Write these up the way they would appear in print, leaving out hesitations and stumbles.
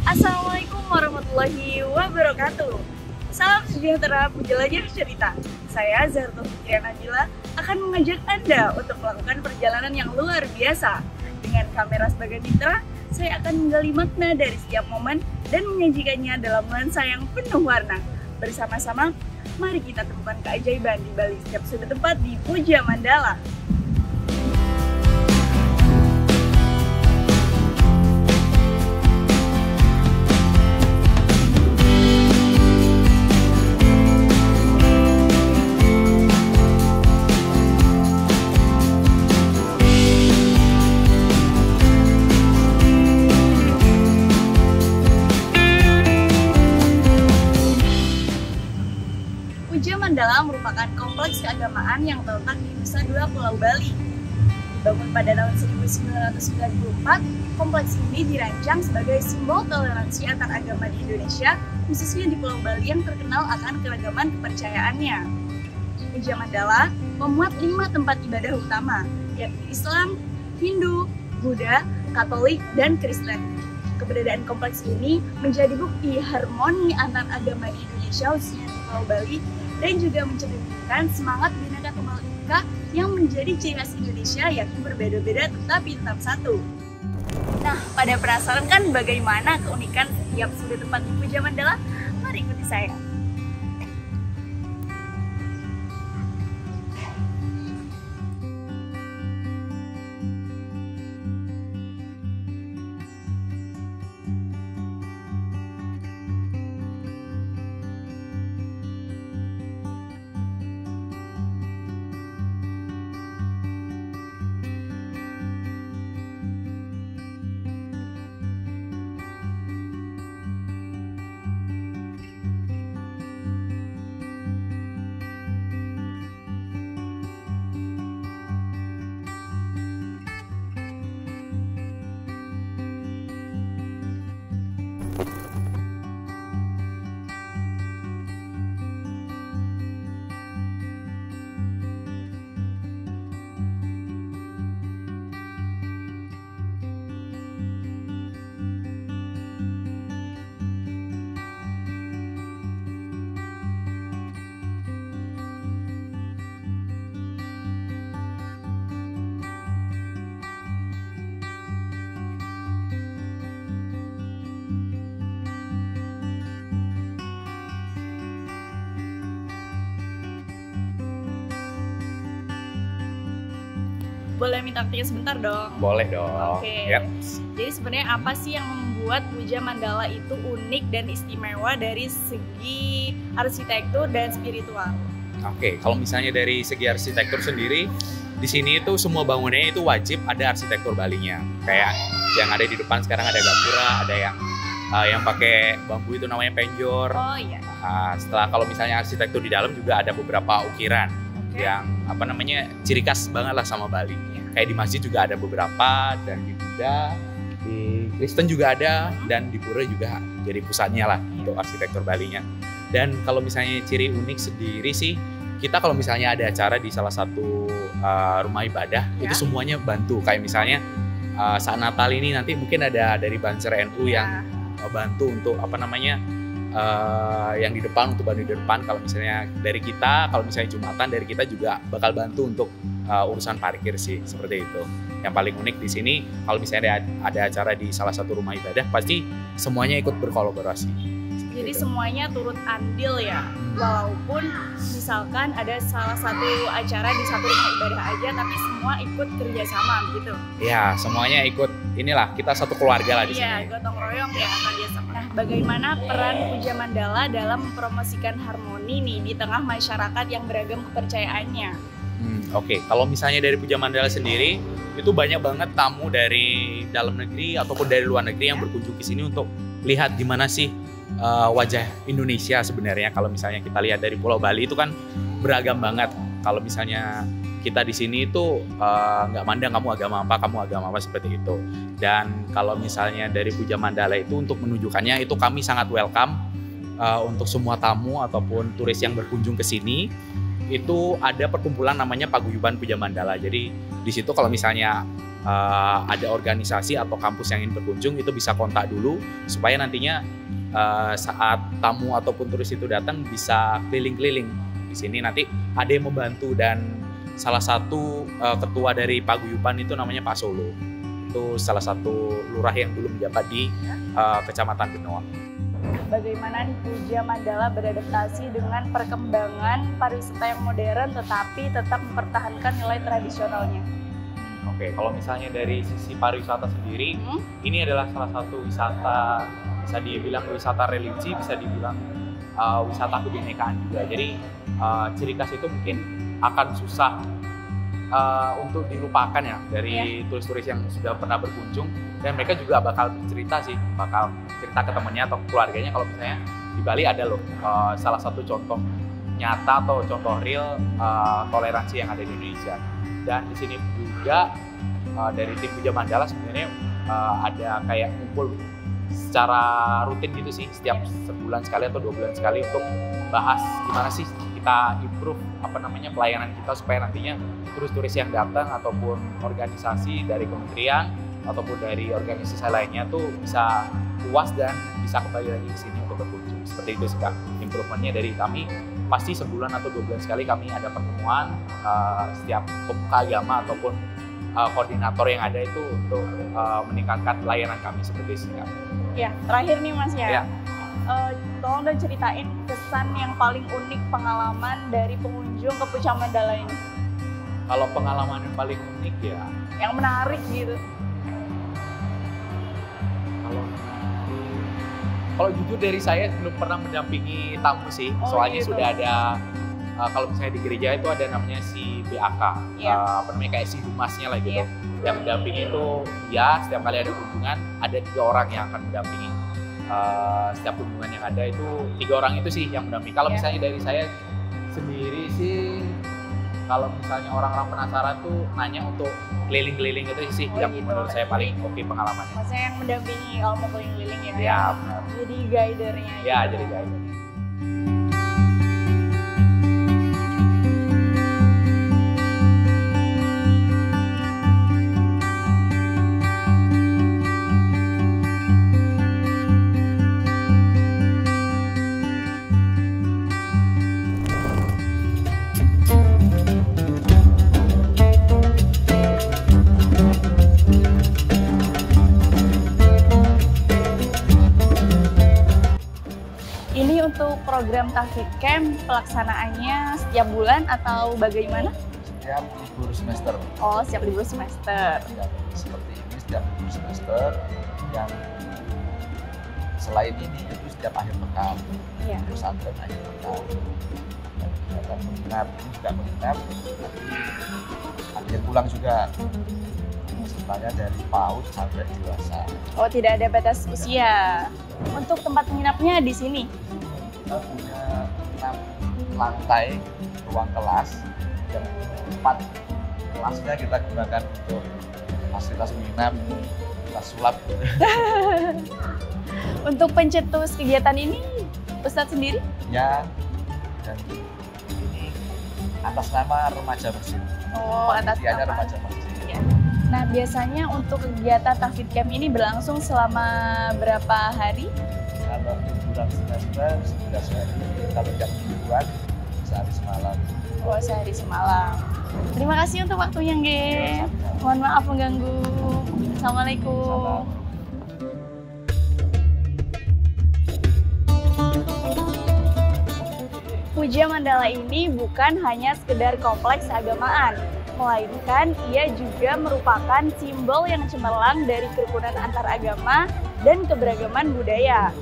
Assalamualaikum warahmatullahi wabarakatuh. Salam sejahtera penjelajah cerita. Saya Zarto Fikriya Nabila akan mengajak Anda untuk melakukan perjalanan yang luar biasa. Dengan kamera sebagai mitra, saya akan menggali makna dari setiap momen dan menyajikannya dalam nuansa yang penuh warna. Bersama-sama, mari kita temukan keajaiban di balik setiap sudut tempat di Puja Mandala. Puja Mandala merupakan kompleks keagamaan yang terletak di Nusa Dua Pulau Bali. Dibangun pada tahun 1994, kompleks ini dirancang sebagai simbol toleransi antar agama di Indonesia, khususnya di Pulau Bali yang terkenal akan keragaman kepercayaannya. Puja Mandala memuat 5 tempat ibadah utama, yakni Islam, Hindu, Buddha, Katolik, dan Kristen. Keberadaan kompleks ini menjadi bukti harmoni antar agama di Indonesia, khususnya di Pulau Bali, dan juga mencerminkan semangat Bhinneka Tunggal Ika yang menjadi ciri khas Indonesia, yakni berbeda-beda tetapi tetap satu. Nah, pada penasaran kan bagaimana keunikan setiap sudut tempat di Puja Mandala? Mari ikuti saya. Boleh minta waktunya sebentar dong? Boleh dong. Oke. Yap. Jadi sebenarnya apa sih yang membuat Puja Mandala itu unik dan istimewa dari segi arsitektur dan spiritual? Oke, kalau misalnya dari segi arsitektur sendiri, di sini itu semua bangunannya itu wajib ada arsitektur Balinya. Kayak yang ada di depan sekarang ada gapura, ada yang pakai bambu itu namanya penjor. Oh iya. Setelah kalau misalnya arsitektur di dalam juga ada beberapa ukiran yang ciri khas banget lah sama Bali. Kayak di masjid juga ada beberapa, dan di Buddha, di Kristen juga ada, dan di Pura juga jadi pusatnya lah untuk arsitektur Balinya. Dan kalau misalnya ciri unik sendiri sih, kita kalau misalnya ada acara di salah satu rumah ibadah, itu semuanya bantu. Kayak misalnya saat Natal ini nanti mungkin ada dari Banser NU yang bantu untuk yang di depan, untuk bantu di depan. Kalau misalnya dari kita, kalau misalnya Jumatan dari kita juga bakal bantu untuk urusan parkir sih, seperti itu. Yang paling unik di sini, kalau misalnya ada acara di salah satu rumah ibadah, pasti semuanya ikut berkolaborasi. Jadi semuanya turut andil ya, walaupun misalkan ada salah satu acara di satu rumah ibadah aja, tapi semua ikut kerjasama gitu. Ya, semuanya ikut, inilah kita satu keluarga lah di sini. Iya, gotong royong ya kerjasama. Nah, bagaimana peran Puja Mandala dalam mempromosikan harmoni nih di tengah masyarakat yang beragam kepercayaannya? Oke, kalau misalnya dari Puja Mandala sendiri, itu banyak banget tamu dari dalam negeri ataupun dari luar negeri yang berkunjung ke sini untuk lihat gimana sih wajah Indonesia sebenarnya. Kalau misalnya kita lihat dari Pulau Bali itu kan beragam banget. Kalau misalnya kita di sini itu nggak mandang kamu agama apa seperti itu. Dan kalau misalnya dari Puja Mandala itu untuk menunjukkannya itu kami sangat welcome untuk semua tamu ataupun turis yang berkunjung ke sini. Itu ada perkumpulan namanya Paguyuban Puja Mandala. Jadi di situ kalau misalnya ada organisasi atau kampus yang ingin berkunjung, itu bisa kontak dulu supaya nantinya saat tamu ataupun turis itu datang bisa keliling-keliling di sini. Nanti ada yang membantu, dan salah satu ketua dari paguyuban itu namanya Pak Solo. Itu salah satu lurah yang dulu menjabat di Kecamatan Benoa. Bagaimana nih Puja Mandala beradaptasi dengan perkembangan pariwisata yang modern tetapi tetap mempertahankan nilai tradisionalnya? Oke, kalau misalnya dari sisi pariwisata sendiri, ini adalah salah satu wisata, bisa dibilang wisata religi, bisa dibilang wisata kebinekaan juga. Jadi ciri khas itu mungkin akan susah untuk dilupakan ya dari turis-turis yang sudah pernah berkunjung, dan mereka juga bakal cerita ke temannya atau keluarganya kalau misalnya di Bali ada loh salah satu contoh nyata atau contoh real toleransi yang ada di Indonesia. Dan di sini juga dari tim Puja Mandala sebenarnya ada kayak kumpul secara rutin gitu sih, setiap sebulan sekali atau 2 bulan sekali untuk bahas gimana sih kita improve pelayanan kita supaya nantinya turis-turis yang datang ataupun organisasi dari kementerian ataupun dari organisasi lainnya tuh bisa puas dan bisa kembali lagi ke sini untuk berkunjung. Seperti itu sih Kak, improvementnya dari kami. Pasti sebulan atau 2 bulan sekali kami ada pertemuan setiap pemuka agama ataupun koordinator yang ada itu untuk meningkatkan layanan kami seperti itu. Ya, terakhir nih Mas ya. Ya. Tolong dong ceritain kesan yang paling unik pengalaman dari pengunjung ke Puja Mandala ini. Kalau pengalaman yang paling unik ya, yang menarik gitu. Kalau jujur dari saya belum pernah mendampingi tamu sih, soalnya gitu. Sudah ada kalau misalnya di gereja itu ada namanya si BAK, kayak si humasnya lah gitu, yang mendampingi itu ya setiap kali ada kunjungan ada 3 orang yang akan mendampingi. Setiap kunjungan yang ada itu 3 orang itu sih yang mendampingi. Kalau misalnya dari saya sendiri sih, kalau misalnya orang-orang penasaran tuh nanya untuk keliling-keliling itu sih yang menurut saya paling oke pengalamannya. Maksudnya yang mendampingi kalau mau keliling-keliling ya? Ya benar. Jadi guidernya. Ya gitu. Jadi guider. Ini untuk program Tahfidz Camp pelaksanaannya setiap bulan atau bagaimana? Setiap libur semester. Oh, setiap libur semester. Yang seperti ini setiap libur semester, yang selain ini itu setiap akhir pekan. Iya. Pesantren akhir pekan. Dan kegiatan menginap ini juga menginap, akhir pulang juga. Sebenarnya dari PAUD sampai dewasa. Oh, tidak ada batas usia. Untuk tempat menginapnya di sini? Kita punya 6 lantai ruang kelas, yang 4 kelasnya kita gunakan untuk fasilitas menginap, kita sulap. Untuk pencetus kegiatan ini, Ustadz sendiri? Ya, dan ini atas nama Remaja Bersih. Oh, atas nama Remaja Bersih. Ya. Nah, biasanya untuk kegiatan Tahfidz Camp ini berlangsung selama berapa hari? Kalau liburan semester 11 hari, kalau yang mingguan sehari semalam. Oh, sehari semalam. Terima kasih untuk waktunya, Nge. Mohon maaf mengganggu. Assalamualaikum. Puja Mandala ini bukan hanya sekedar kompleks keagamaan, melainkan ia juga merupakan simbol yang cemerlang dari kerukunan antar agama dan keberagaman budaya.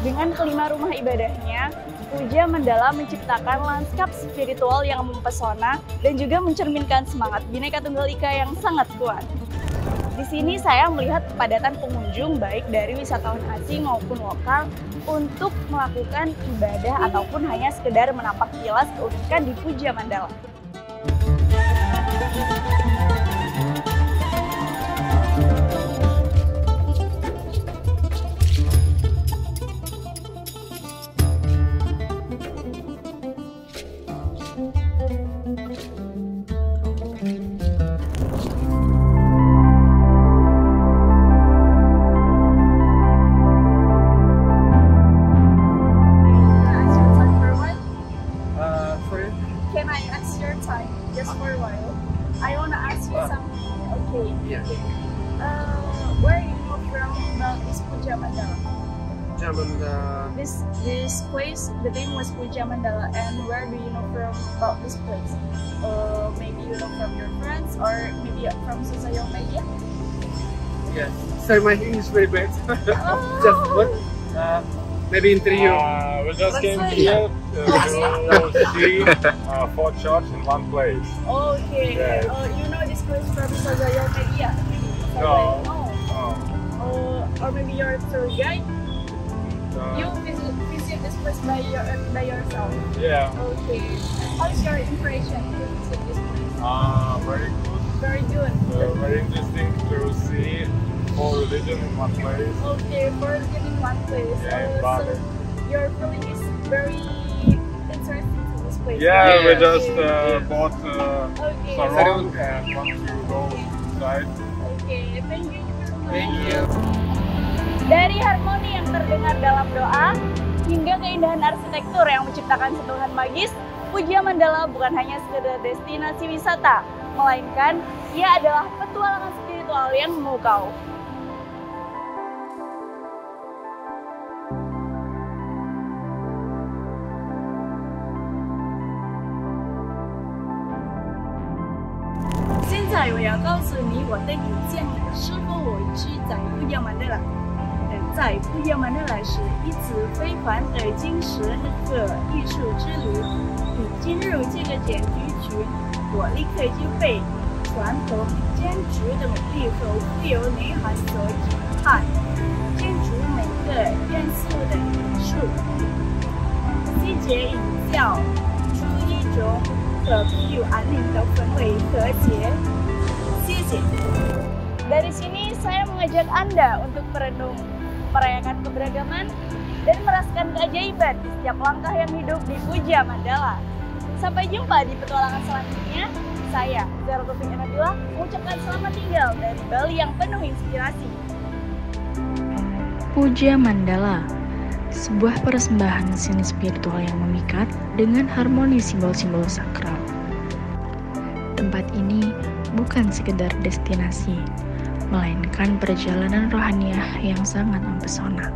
Dengan kelima rumah ibadahnya, Puja Mandala menciptakan lanskap spiritual yang mempesona dan juga mencerminkan semangat Bhinneka Tunggal Ika yang sangat kuat. Di sini saya melihat kepadatan pengunjung baik dari wisatawan asing maupun lokal untuk melakukan ibadah ataupun hanya sekedar menapak kilas keunikan di Puja Mandala. Puja Mandala? This place, the name was Puja Mandala, and where do you know from about this place? Maybe you know from your friends, or maybe from social media? Yes. So my English is very bad. Just what? Maybe interview. We just came here to see 4 churches in one place. Okay. Yes. You know this place from social media? No. Or maybe you're a tour guide? You visit this place by yourself? Yeah. Okay. How's your impression to visit this place? Very good. Very good. Very interesting to see 4 religions in one place. Okay, for living in one place. Yeah, So your feeling is very interesting to this place. Yeah, we right? just Okay. bought Okay. sarong and want to go inside. Okay, thank you. Thank you. Dari harmoni yang terdengar dalam doa hingga keindahan arsitektur yang menciptakan sentuhan magis, Puja Mandala bukan hanya sekedar destinasi wisata, melainkan ia adalah petualangan spiritual yang memukau. Sekarang我要告诉你我的意见是否我去在布加曼德拉。在布加曼德拉是一次非凡的精神和艺术之旅。一进入这个建筑群，我立刻就被传统建筑的美丽和富有内涵所震撼。建筑每个元素的艺术细节营造出一种和平安宁的氛围和谐。谢谢。Dari sini saya mengajak Anda untuk merenung, merayakan keberagaman, dan merasakan keajaiban di setiap langkah yang hidup di Puja Mandala. Sampai jumpa di petualangan selanjutnya. Saya, Zara Taufik Nabila, mengucapkan selamat tinggal dari Bali yang penuh inspirasi. Puja Mandala, sebuah persembahan seni spiritual yang memikat dengan harmoni simbol-simbol sakral. Tempat ini bukan sekedar destinasi, melainkan perjalanan rohaniah yang sangat mempesona.